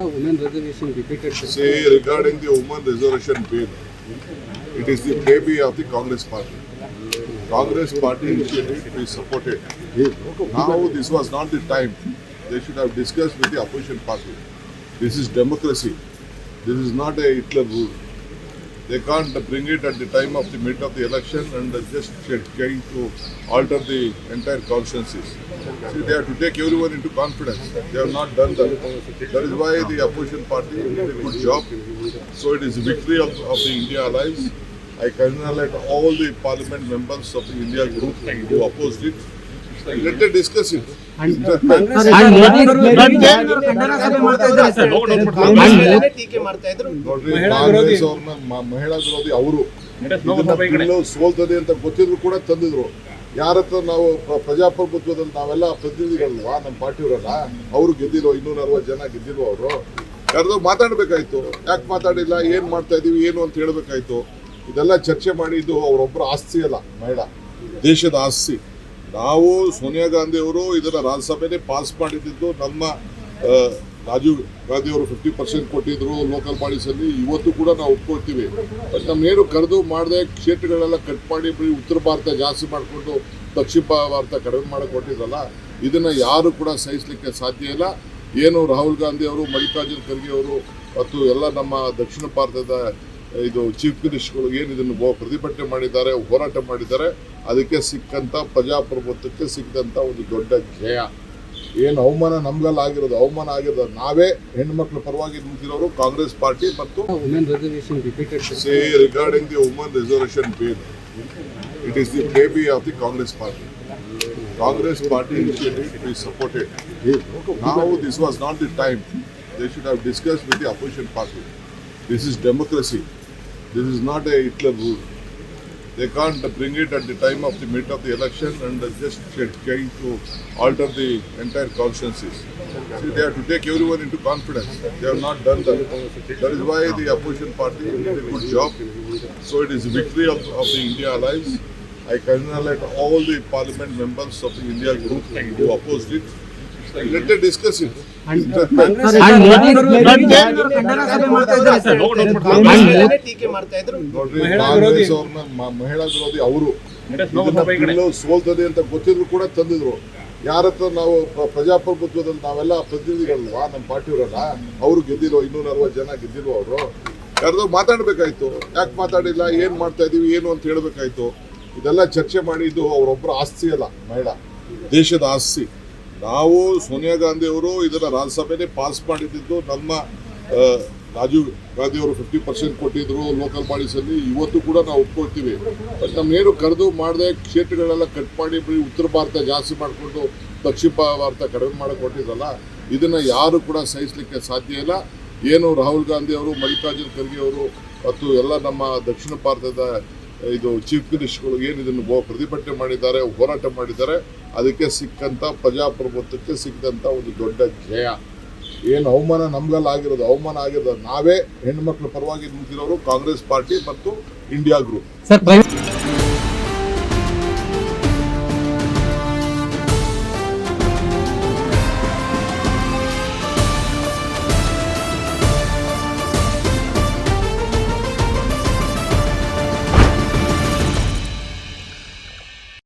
Women reservation repeated. Say regarding the women reservation bill, it is the baby of the Congress party. Congress party initiated, we supported. Now this was not the time. They should have discussed with the opposition party. This is democracy. This is not a Hitler rule. They can't bring it at the time of the mid of the election and just trying to alter the entire consciences. See, they have to take everyone into confidence. They have not done that. That is why the opposition party did a good job. So it is a victory of the India Alliance. I congratulate all the parliament members of the India group who opposed it. Let them discuss it. Congress ಅವ್ರನ್ನ ಮಹಿಳಾ ವಿರೋಧಿ ಅವರು ಸೋಲ್ತದೆ ಅಂತ ಗೊತ್ತಿದ್ರು ಕೂಡ ತಂದಿದ್ರು. ಯಾರತ್ರ ನಾವು ಪ್ರಜಾಪ್ರಭುತ್ವದಲ್ಲಿ ನಾವೆಲ್ಲ ಪ್ರತಿನಿಧಿಗಳಲ್ವಾ, ನಮ್ಮ ಪಾರ್ಟಿಯವರಲ್ಲ, ಅವರು ಗೆದ್ದಿರೋ 260 ಜನ ಗೆದ್ದಿರೋ ಅವರು ಕರೆದು ಮಾತಾಡ್ಬೇಕಾಯ್ತು. ಯಾಕೆ ಮಾತಾಡಿಲ್ಲ, ಏನ್ ಮಾಡ್ತಾ ಇದೀವಿ ಏನು ಅಂತ ಹೇಳ್ಬೇಕಾಯ್ತು. ಇದೆಲ್ಲ ಚರ್ಚೆ ಮಾಡಿದ್ದು ಅವರೊಬ್ಬರ ಆಸ್ತಿ ಅಲ್ಲ, ಮಹಿಳಾ ದೇಶದ ಆಸ್ತಿ. ನಾವು ಸೋನಿಯಾ ಗಾಂಧಿ ಅವರು ಇದನ್ನ ರಾಜ್ಯಸಭೆನೇ ಪಾಸ್ ಮಾಡಿದ್ದು. ನಮ್ಮ ರಾಜೀವ್ ಗಾಂಧಿ ಅವರು 50% ಕೊಟ್ಟಿದ್ರು ಲೋಕಲ್ ಬಾಡೀಸಲ್ಲಿ. ಇವತ್ತು ಕೂಡ ನಾವು ಒಪ್ಕೊಳ್ತೀವಿ. ಬಟ್ ನಮ್ಗೇನು ಕರೆದು ಮಾಡದೆ ಕ್ಷೇತ್ರಗಳೆಲ್ಲ ಕಟ್ ಮಾಡಿ ಉತ್ತರ ಭಾರತ ಜಾಸ್ತಿ ಮಾಡಿಕೊಂಡು ದಕ್ಷಿಣ ಭಾರತ ಕಡಿಮೆ ಮಾಡಕ್ಕೆ ಕೊಟ್ಟಿದ್ರಲ್ಲ, ಇದನ್ನ ಯಾರು ಕೂಡ ಸಹಿಸಲಿಕ್ಕೆ ಸಾಧ್ಯ ಇಲ್ಲ. ಏನು ರಾಹುಲ್ ಗಾಂಧಿ ಅವರು, ಮಲ್ಲಿಕಾರ್ಜುನ್ ಖರ್ಗೆ ಅವರು ಮತ್ತು ಎಲ್ಲ ನಮ್ಮ ದಕ್ಷಿಣ ಭಾರತದ ಇದು ಚೀಫ್ ಮಿನಿಸ್ಟರ್ಗಳು ಏನು ಇದನ್ನು ಪ್ರತಿಭಟನೆ ಮಾಡಿದ್ದಾರೆ, ಹೋರಾಟ ಮಾಡಿದ್ದಾರೆ, ಅದಕ್ಕೆ ಸಿಕ್ಕಂಥ ಪ್ರಜಾಪ್ರಭುತ್ವಕ್ಕೆ ಸಿಕ್ಕಂಥ ಒಂದು ದೊಡ್ಡ ಜಯ. ಏನು ಅವಮಾನ ನಮ್ಗೆಲ್ಲ ಆಗಿರೋದು, ಅವಮಾನ ಆಗಿರೋದು ನಾವೇ ಹೆಣ್ಮಕ್ಳ ಪರವಾಗಿ ನಿಂತಿರೋರು ಕಾಂಗ್ರೆಸ್ ಪಾರ್ಟಿ ಮತ್ತು say regarding the woman reservation bill, it is the baby of the Congress party. Congress party initiated, we supported. Now this was not the time. They should have discussed with the opposition party. This is democracy. This is not a Hitler rule. They can't bring it at the time of the mid of the election and just trying to alter the entire consciences. See, they have to take everyone into confidence. They have not done that. That is why the opposition party did a good job. So it is a victory of the India Alliance. I congratulate all the parliament members of the India group who opposed it. Let them discuss it. Congress ಅವ್ರನ್ನ ಮಹಿಳಾ ವಿರೋಧಿ ಅವರು ಸೋಲ್ತದೆ ಅಂತ ಗೊತ್ತಿದ್ರು ಕೂಡ ತಂದಿದ್ರು. ಯಾರತ್ರ ನಾವು ಪ್ರಜಾಪ್ರಭುತ್ವದಲ್ಲಿ ನಾವೆಲ್ಲ ಪ್ರತಿನಿಧಿಗಳಲ್ವಾ, ನಮ್ಮ ಪಾರ್ಟಿಯವರಲ್ಲ, ಅವರು ಗೆದ್ದಿರೋ 260 ಜನ ಗೆದ್ದಿರೋ ಅವರು ಕರೆದು ಮಾತಾಡ್ಬೇಕಾಯ್ತು. ಯಾಕೆ ಮಾತಾಡಿಲ್ಲ, ಏನ್ ಮಾಡ್ತಾ ಇದೀವಿ ಏನು ಅಂತ ಹೇಳ್ಬೇಕಾಯ್ತು. ಇದೆಲ್ಲ ಚರ್ಚೆ ಮಾಡಿದ್ದು ಅವರೊಬ್ಬರ ಆಸ್ತಿ ಅಲ್ಲ, ಮಹಿಳಾ ದೇಶದ ಆಸ್ತಿ. ನಾವು ಸೋನಿಯಾ ಗಾಂಧಿ ಅವರು ಇದನ್ನ ರಾಜ್ಯಸಭೆನೇ ಪಾಸ್ ಮಾಡಿದ್ದು. ನಮ್ಮ ರಾಜೀವ್ ಗಾಂಧಿ ಅವರು 50% ಕೊಟ್ಟಿದ್ರು ಲೋಕಲ್ ಬಾಡೀಸಲ್ಲಿ. ಇವತ್ತು ಕೂಡ ನಾವು ಒಪ್ಕೊಳ್ತೀವಿ. ಬಟ್ ನಮ್ಗೇನು ಕರೆದು ಮಾಡದೆ ಕ್ಷೇತ್ರಗಳೆಲ್ಲ ಕಟ್ ಮಾಡಿ ಉತ್ತರ ಭಾರತ ಜಾಸ್ತಿ ಮಾಡಿಕೊಂಡು ದಕ್ಷಿಣ ಭಾರತ ಕಡಿಮೆ ಮಾಡಕ್ಕೆ ಕೊಟ್ಟಿದ್ರಲ್ಲ, ಇದನ್ನ ಯಾರು ಕೂಡ ಸಹಿಸಲಿಕ್ಕೆ ಸಾಧ್ಯ ಇಲ್ಲ. ಏನು ರಾಹುಲ್ ಗಾಂಧಿ ಅವರು, ಮಲ್ಲಿಕಾರ್ಜುನ್ ಖರ್ಗೆ ಅವರು ಮತ್ತು ಎಲ್ಲ ನಮ್ಮ ದಕ್ಷಿಣ ಭಾರತದ ಇದು ಚೀಫ್ ಮಿನಿಸ್ಟರ್ಗಳು ಏನು ಇದನ್ನು ಪ್ರತಿಭಟನೆ ಮಾಡಿದ್ದಾರೆ, ಹೋರಾಟ ಮಾಡಿದ್ದಾರೆ, ಅದಕ್ಕೆ ಸಿಕ್ಕಂಥ ಪ್ರಜಾಪ್ರಭುತ್ವಕ್ಕೆ ಸಿಕ್ಕಂಥ ಒಂದು ದೊಡ್ಡ ಜಯ. ಏನು ಅವಮಾನ ನಮ್ಗೆಲ್ಲ ಆಗಿರೋದು, ಅವಮಾನ ಆಗಿರೋದು ನಾವೇ ಹೆಣ್ಮಕ್ಳ ಪರವಾಗಿ ನಿಂತಿರೋರು ಕಾಂಗ್ರೆಸ್ ಪಾರ್ಟಿ ಮತ್ತು ಇಂಡಿಯಾ ಗ್ರೂಪ್.